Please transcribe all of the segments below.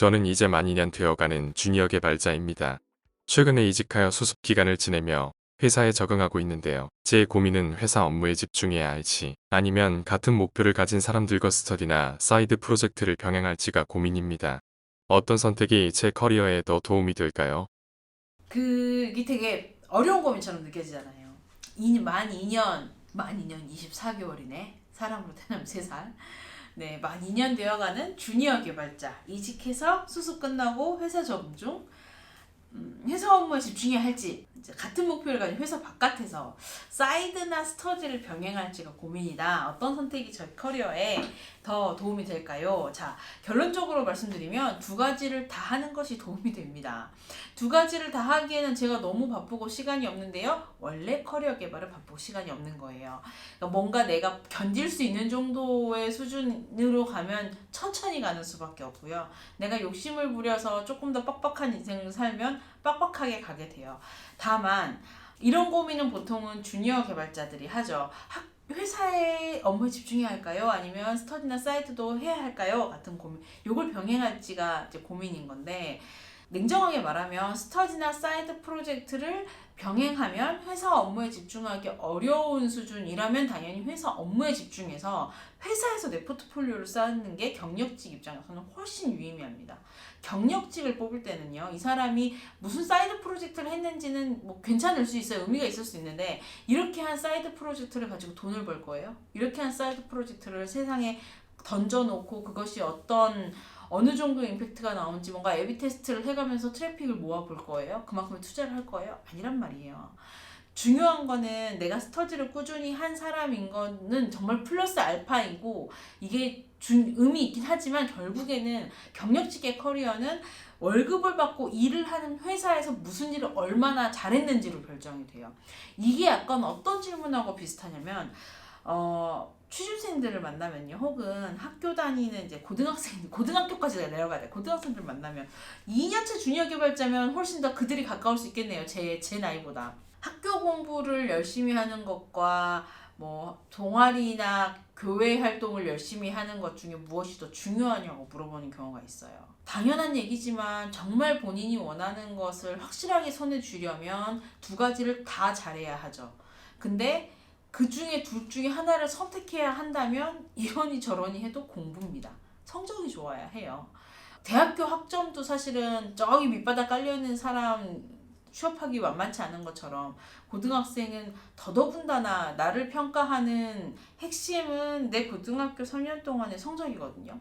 저는 이제 만 2년 되어가는 주니어 개발자입니다. 최근에 이직하여 수습 기간을 지내며 회사에 적응하고 있는데요. 제 고민은 회사 업무에 집중해야 할지 아니면 같은 목표를 가진 사람들과 스터디나 사이드 프로젝트를 병행할지가 고민입니다. 어떤 선택이 제 커리어에 더 도움이 될까요? 그게 되게 어려운 고민처럼 느껴지잖아요. 만 2년 24개월이네. 사람으로 태어나면 3살. 네, 만 2년 되어가는 주니어 개발자. 이직해서 수습 끝나고 회사 적응 중. 회사 업무에 집중해야 할지, 이제 같은 목표를 가진 회사 바깥에서 사이드나 스터디를 병행할지가 고민이다. 어떤 선택이 저희 커리어에 더 도움이 될까요? 자, 결론적으로 말씀드리면 두 가지를 다 하는 것이 도움이 됩니다. 두 가지를 다 하기에는 제가 너무 바쁘고 시간이 없는데요. 원래 커리어 개발은 바쁘고 시간이 없는 거예요. 그러니까 뭔가 내가 견딜 수 있는 정도의 수준으로 가면 천천히 가는 수밖에 없고요. 내가 욕심을 부려서 조금 더 빡빡한 인생을 살면 빡빡하게 가게 돼요. 다만 이런 고민은 보통은 주니어 개발자들이 하죠. 회사의 업무에 집중해야 할까요? 아니면 스터디나 사이트도 해야 할까요? 같은 고민. 요걸 병행할지가 이제 고민인 건데, 냉정하게 말하면 스터디나 사이드 프로젝트를 병행하면 회사 업무에 집중하기 어려운 수준이라면 당연히 회사 업무에 집중해서 회사에서 내 포트폴리오를 쌓는 게 경력직 입장에서는 훨씬 유의미합니다. 경력직을 뽑을 때는요, 이 사람이 무슨 사이드 프로젝트를 했는지는 뭐 괜찮을 수 있어요. 의미가 있을 수 있는데, 이렇게 한 사이드 프로젝트를 가지고 돈을 벌 거예요? 이렇게 한 사이드 프로젝트를 세상에 던져놓고 그것이 어느 정도 임팩트가 나오는지 뭔가 에비 테스트를 해가면서 트래픽을 모아볼 거예요? 그만큼의 투자를 할 거예요? 아니란 말이에요. 중요한 거는 내가 스터디를 꾸준히 한 사람인 거는 정말 플러스 알파이고, 이게 의미 있긴 하지만 결국에는 경력직의 커리어는 월급을 받고 일을 하는 회사에서 무슨 일을 얼마나 잘했는지로 결정이 돼요. 이게 약간 어떤 질문하고 비슷하냐면, 취준생들을 만나면요, 혹은 학교 다니는 이제 고등학교까지 내려가야 돼. 고등학생들 만나면 2년차 주니어 개발자면 훨씬 더 그들이 가까울 수 있겠네요. 제 나이보다. 학교 공부를 열심히 하는 것과 뭐 동아리나 교회 활동을 열심히 하는 것 중에 무엇이 더 중요하냐고 물어보는 경우가 있어요. 당연한 얘기지만 정말 본인이 원하는 것을 확실하게 손에 쥐려면 두 가지를 다 잘해야 하죠. 근데 그 중에 둘 중에 하나를 선택해야 한다면 이러니 저러니 해도 공부입니다. 성적이 좋아야 해요. 대학교 학점도 사실은 저기 밑바닥 깔려있는 사람 취업하기 만만치 않은 것처럼, 고등학생은 더더군다나 나를 평가하는 핵심은 내 고등학교 3년 동안의 성적이거든요.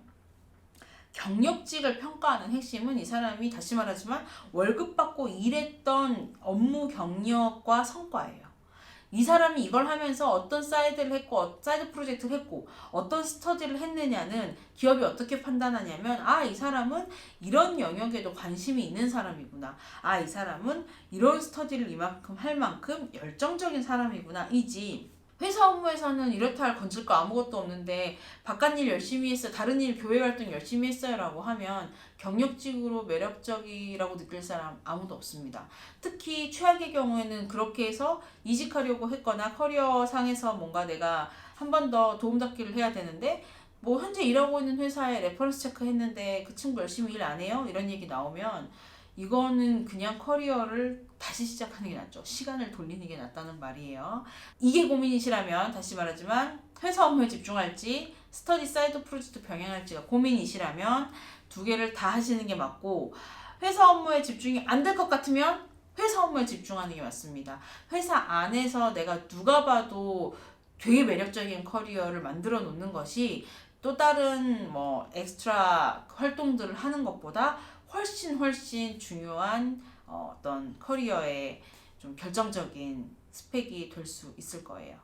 경력직을 평가하는 핵심은 이 사람이, 다시 말하지만, 월급 받고 일했던 업무 경력과 성과예요. 이 사람이 이걸 하면서 어떤 사이드를 했고, 사이드 프로젝트를 했고, 어떤 스터디를 했느냐는 기업이 어떻게 판단하냐면, 이 사람은 이런 영역에도 관심이 있는 사람이구나. 이 사람은 이런 스터디를 이만큼 할 만큼 열정적인 사람이구나. 이지. 회사 업무에서는 이렇다 할 건질 거 아무것도 없는데 바깥일 열심히 했어요, 다른 일 교회 활동 열심히 했어요 라고 하면 경력직으로 매력적이라고 느낄 사람 아무도 없습니다. 특히 최악의 경우에는 그렇게 해서 이직하려고 했거나 커리어 상에서 뭔가 내가 한 번 더 도움닫기를 해야 되는데, 뭐 현재 일하고 있는 회사에 레퍼런스 체크 했는데 그 친구 열심히 일 안 해요? 이런 얘기 나오면 이거는 그냥 커리어를 다시 시작하는 게 낫죠. 시간을 돌리는 게 낫다는 말이에요. 이게 고민이시라면, 다시 말하지만 회사 업무에 집중할지 스터디 사이드 프로젝트 병행할지가 고민이시라면 두 개를 다 하시는 게 맞고, 회사 업무에 집중이 안 될 것 같으면 회사 업무에 집중하는 게 맞습니다. 회사 안에서 내가 누가 봐도 되게 매력적인 커리어를 만들어 놓는 것이 또 다른 뭐 엑스트라 활동들을 하는 것보다 훨씬 중요한 어떤 커리어의 좀 결정적인 스펙이 될 수 있을 거예요.